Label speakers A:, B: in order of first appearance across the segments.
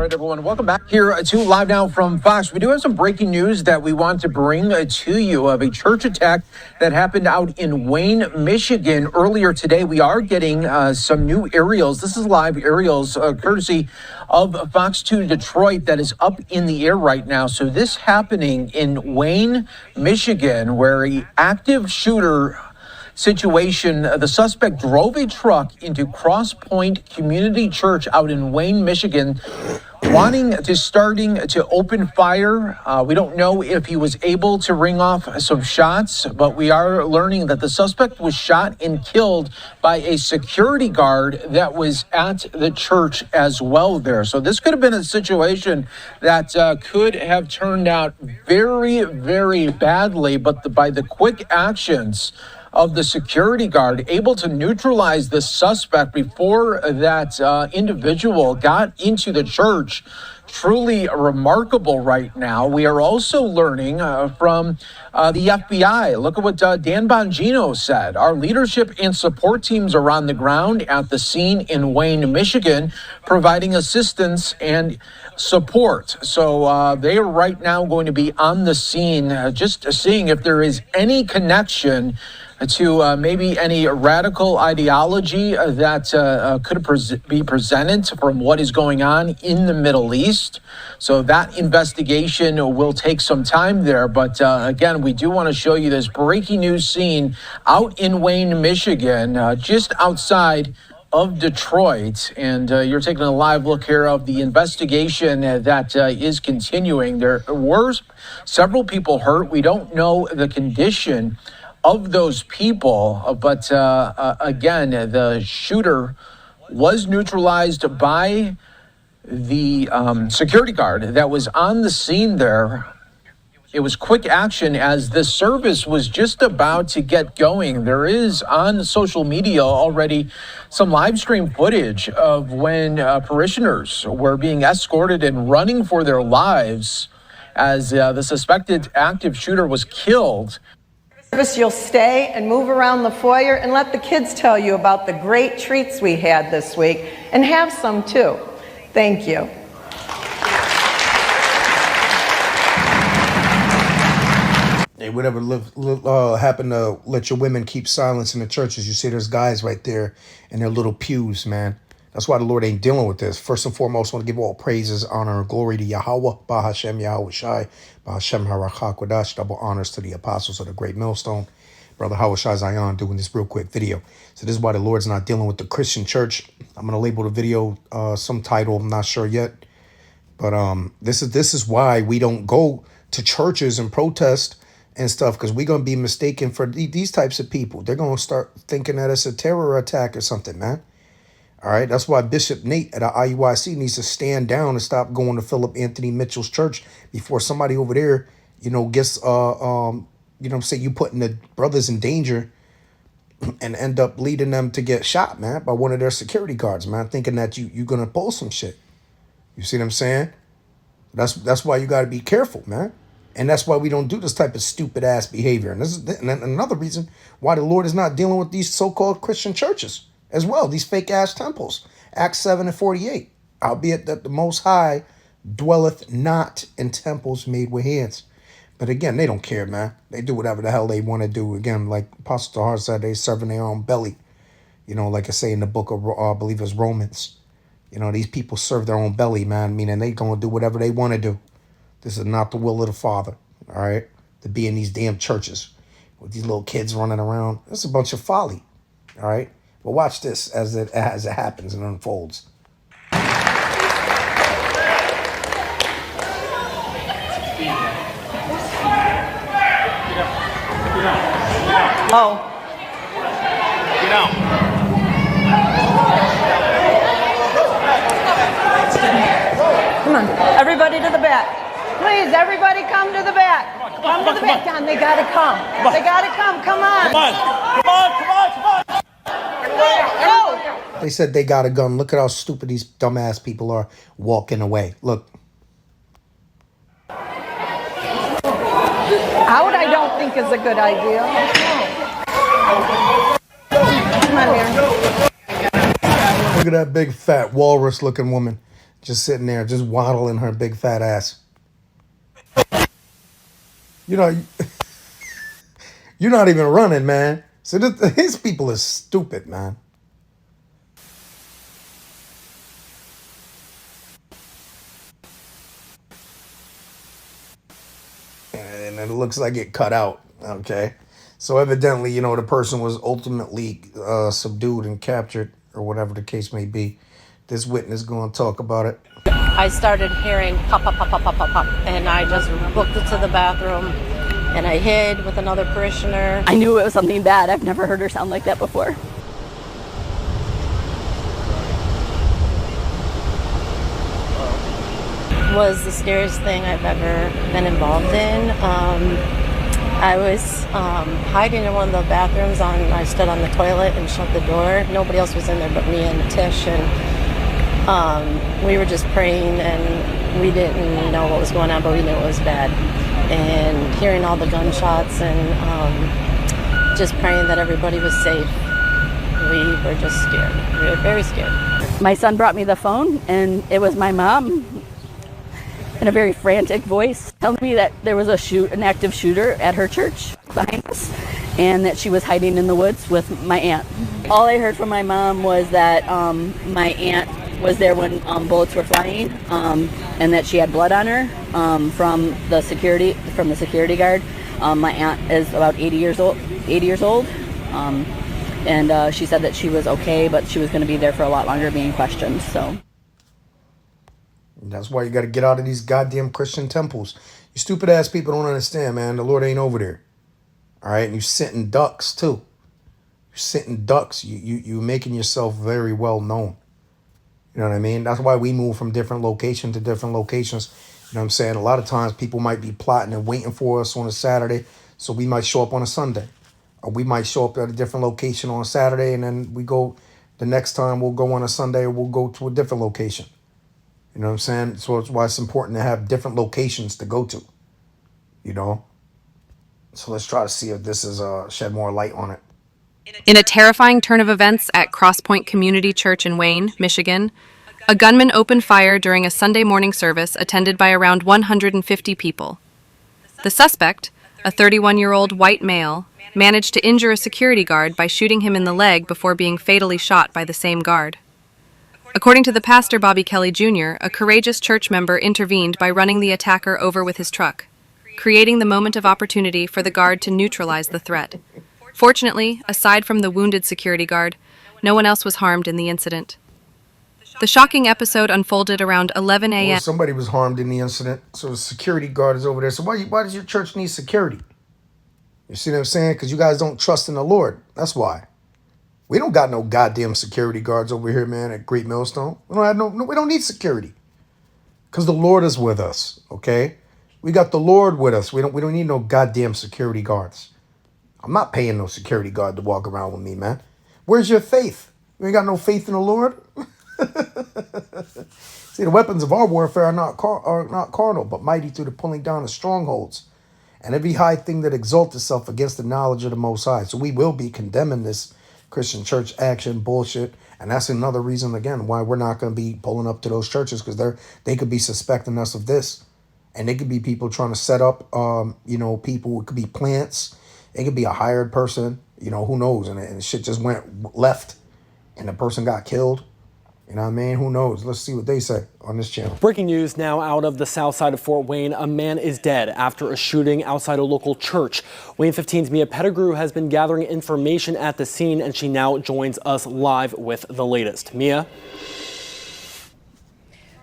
A: right, everyone. Welcome back here to Live Now from Fox. We do have some breaking news that we want to bring to you of a church attack that happened out in Wane, Michigan earlier today. We are getting some new aerials. This is live aerials courtesy of Fox 2 Detroit that is up in the air right now. So this happening in Wane, Michigan, where an active shooter situation. The suspect drove a truck into Cross Point Community Church out in Wane, Michigan, starting to open fire. We don't know if he was able to ring off some shots, but we are learning that the suspect was shot and killed by a security guard that was at the church as well there. So this could have been a situation that could have turned out very, very badly, but by the quick actions of the security guard, able to neutralize the suspect before that individual got into the church. Truly remarkable right now. We are also learning from the FBI. Look at what Dan Bongino said. Our leadership and support teams are on the ground at the scene in Wane, Michigan, providing assistance and support. So they are right now going to be on the scene, just seeing if there is any connection to maybe any radical ideology that could be presented from what is going on in the Middle East. So that investigation will take some time there. But again, we do want to show you this breaking news scene out in Wane, Michigan, just outside of Detroit. And you're taking a live look here of the investigation that is continuing. There were several people hurt. We don't know the condition of those people, but again, the shooter was neutralized by the security guard that was on the scene there. It was quick action as the service was just about to get going. There is on social media already some live stream footage of when parishioners were being escorted and running for their lives as the suspected active shooter was killed.
B: You'll stay and move around the foyer and let the kids tell you about the great treats we had this week, and have some too. Thank you.
C: Hey, whatever happened to let your women keep silence in the churches? You see there's guys right there in their little pews, man. That's why the Lord ain't dealing with this. First and foremost, I want to give all praises, honor, and glory to Yahweh, Bahashem Yahweh Shai, Bahashem Harakha Kodash, double honors to the apostles of the great millstone. Brother Howard Shai Zion doing this real quick video. So this is why the Lord's not dealing with the Christian church. I'm going to label the video some title. I'm not sure yet. But this is why we don't go to churches and protest and stuff, because we're going to be mistaken for these types of people. They're going to start thinking that it's a terror attack or something, man. All right, that's why Bishop Nate at the IUIC needs to stand down and stop going to Philip Anthony Mitchell's church before somebody over there, gets, say you putting the brothers in danger and end up leading them to get shot, man, by one of their security guards, man, thinking that you're going to pull some shit. You see what I'm saying? That's why you got to be careful, man. And that's why we don't do this type of stupid ass behavior. And this is another reason why the Lord is not dealing with these so-called Christian churches as well, these fake ass temples. Acts 7:48. Albeit that the Most High dwelleth not in temples made with hands. But again, they don't care, man. They do whatever the hell they want to do. Again, like Apostle Tahar said, they serving their own belly. Like I say in the book of, I believe it's Romans. These people serve their own belly, man, meaning they going to do whatever they want to do. This is not the will of the Father, all right? To be in these damn churches with these little kids running around. It's a bunch of folly, all right? But watch this as it happens and unfolds.
B: Oh. Come on, everybody to the back. Please, everybody come to the back. Come to the back. Don, they gotta come. They gotta come. Come on. Come on. Go.
C: They said they got a gun. Look at how stupid these dumbass people are walking away. Look.
B: Out, I don't think is a good idea. Come on, Mary.
C: Look at that big fat walrus looking woman. Just sitting there, just waddling her big fat ass. You know, you're not even running, man. So these people are stupid, man. And it looks like it cut out. Okay. So evidently, the person was ultimately subdued and captured, or whatever the case may be. This witness going to talk about it.
D: I started hearing pop, pop, pop, pop, pop, pop, pop, and I just booked it to the bathroom, and I hid with another parishioner.
E: I knew it was something bad. I've never heard her sound like that before.
D: Was the scariest thing I've ever been involved in. I was hiding in one of the bathrooms. I stood on the toilet and shut the door. Nobody else was in there but me and Tish, and we were just praying, and we didn't know what was going on, but we knew it was bad. And hearing all the gunshots and just praying that everybody was safe. We were just scared. We were very scared.
E: My son brought me the phone, and it was my mom in a very frantic voice telling me that there was an active shooter at her church behind us, and that she was hiding in the woods with my aunt. All I heard from my mom was that my aunt was there when bullets were flying, and that she had blood on her from the security guard. My aunt is about 80 years old, and she said that she was okay, but she was going to be there for a lot longer being questioned. So
C: that's why you got to get out of these goddamn Christian temples. You stupid ass people don't understand, man. The Lord ain't over there. All right, and you sitting ducks too. You're sitting ducks. You making yourself very well known. You know what I mean? That's why we move from different location to different locations. You know what I'm saying? A lot of times people might be plotting and waiting for us on a Saturday, so we might show up on a Sunday. Or we might show up at a different location on a Saturday, and then we go the next time we'll go on a Sunday, or we'll go to a different location. You know what I'm saying? So it's why it's important to have different locations to go to. So let's try to see if this is shed more light on it.
F: In a terrifying turn of events at Crosspoint Community Church in Wane, Michigan, a gunman opened fire during a Sunday morning service attended by around 150 people. The suspect, a 31-year-old white male, managed to injure a security guard by shooting him in the leg before being fatally shot by the same guard. According to the pastor Bobby Kelly Jr., a courageous church member intervened by running the attacker over with his truck, creating the moment of opportunity for the guard to neutralize the threat. Fortunately, aside from the wounded security guard, no one else was harmed in the incident. The shocking episode unfolded around 11 a.m.
C: Well, somebody was harmed in the incident, so the security guard is over there. So why does your church need security? You see what I'm saying? Because you guys don't trust in the Lord. That's why. We don't got no goddamn security guards over here, man, at Great Millstone. We don't need security. Because the Lord is with us, okay? We got the Lord with us. We don't need no goddamn security guards. I'm not paying no security guard to walk around with me, man. Where's your faith? You ain't got no faith in the Lord? See, the weapons of our warfare are not carnal, but mighty through the pulling down of strongholds, and every high thing that exalts itself against the knowledge of the Most High. So we will be condemning this Christian church action bullshit, and that's another reason, again, why we're not going to be pulling up to those churches, because they could be suspecting us of this, and they could be people trying to set up, people. It could be plants. It could be a hired person. Who knows? And shit just went left, and the person got killed. You know what I mean? Who knows? Let's see what they say on this channel.
G: Breaking news now out of the south side of Fort Wayne. A man is dead after a shooting outside a local church. Wayne 15's Mia Pettigrew has been gathering information at the scene, and she now joins us live with the latest. Mia?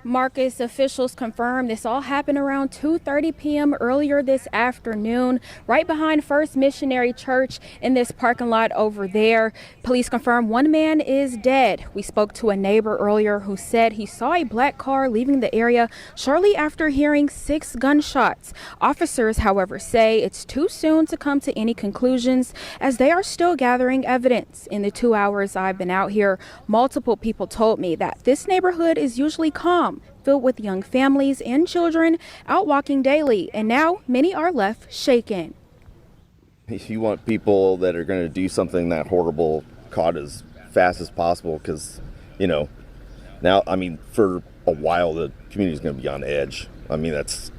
H: Marcus, officials confirmed this all happened around 2:30 p.m. earlier this afternoon, right behind First Missionary Church in this parking lot over there. Police confirmed one man is dead. We spoke to a neighbor earlier who said he saw a black car leaving the area shortly after hearing 6 gunshots. Officers, however, say it's too soon to come to any conclusions as they are still gathering evidence. In the 2 hours I've been out here, multiple people told me that this neighborhood is usually calm, filled with young families and children out walking daily, and now many are left shaken.
I: If you want people that are going to do something that horrible caught as fast as possible, because, now, for a while, the community's going to be on edge. I mean, that's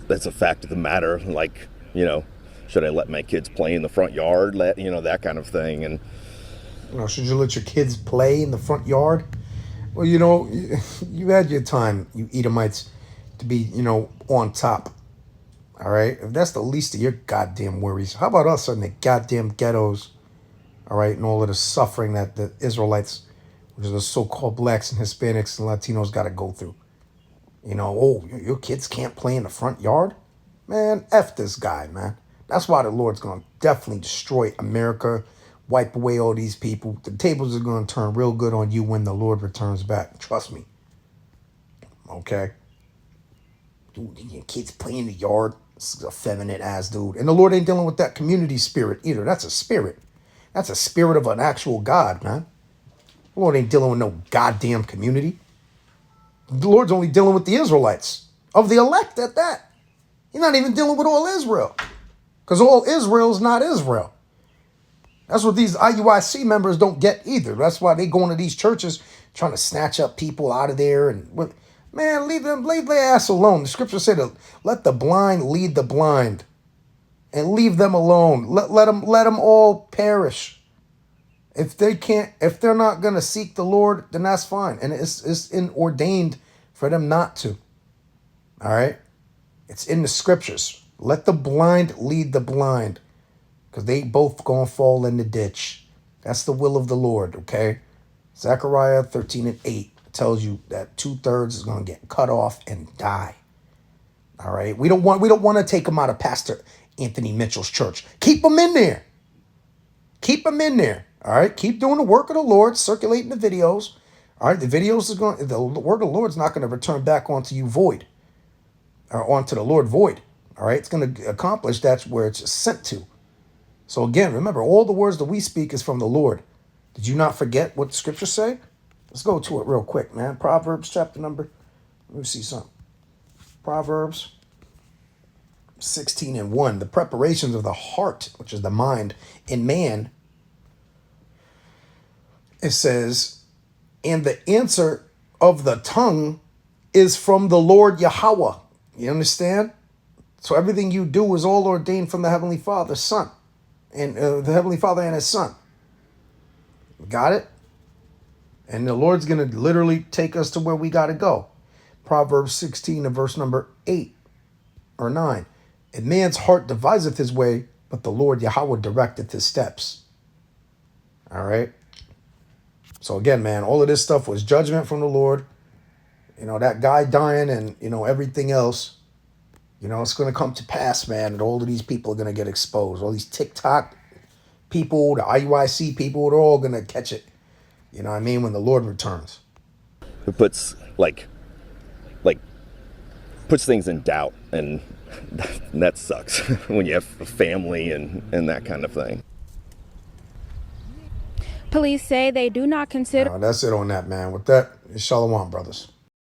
I: a fact of the matter. Like, should I let my kids play in the front yard? That kind of thing. And
C: should you let your kids play in the front yard? Well, you had your time, you Edomites, to be, on top. All right? If that's the least of your goddamn worries, how about us in the goddamn ghettos? All right? And all of the suffering that the Israelites, which are the so-called blacks and Hispanics and Latinos, got to go through. Your kids can't play in the front yard? Man, F this guy, man. That's why the Lord's going to definitely destroy America, wipe away all these people. The tables are going to turn real good on you when the Lord returns back. Trust me. Okay? Dude, your kids play in the yard. This is a feminine ass dude. And the Lord ain't dealing with that community spirit either. That's a spirit. That's a spirit of an actual God, man. The Lord ain't dealing with no goddamn community. The Lord's only dealing with the Israelites, of the elect at that. He's not even dealing with all Israel, because all Israel is not Israel. That's what these IUIC members don't get either. That's why they go into these churches trying to snatch up people out of there. And man, leave their ass alone. The scripture said to let the blind lead the blind, and leave them alone. Let them all perish. If they're not going to seek the Lord, then that's fine. And it's ordained for them not to. All right? It's in the scriptures. Let the blind lead the blind, because they both going to fall in the ditch. That's the will of the Lord, okay? Zechariah 13:8 tells you that 2/3 is going to get cut off and die. All right? We don't want to take them out of Pastor Anthony Mitchell's church. Keep them in there. Keep them in there. All right, keep doing the work of the Lord, circulating the videos. All right, the word of the Lord's not going to return back onto you void, or onto the Lord void. All right, it's going to accomplish that's where it's sent to. So again, remember, all the words that we speak is from the Lord. Did you not forget what the scriptures say? Let's go to it real quick, man. Proverbs chapter number, let me see something. Proverbs 16:1. The preparations of the heart, which is the mind, in man, it says, and the answer of the tongue is from the Lord Yahweh. You understand? So everything you do is all ordained from the Heavenly Father's Son, and the Heavenly Father and His Son. Got it? And the Lord's going to literally take us to where we got to go. Proverbs 16 and verse number 8 or 9. A man's heart deviseth his way, but the Lord Yahweh directeth his steps. All right? So again, man, all of this stuff was judgment from the Lord. That guy dying and, everything else. It's going to come to pass, man, and all of these people are going to get exposed. All these TikTok people, the IUIC people, they're all going to catch it. You know what I mean? When the Lord returns.
I: It puts, puts things in doubt, and that sucks when you have a family and that kind of thing.
H: Police say they do not consider...
C: That's it on that, man. With that, it's Shalom, brothers.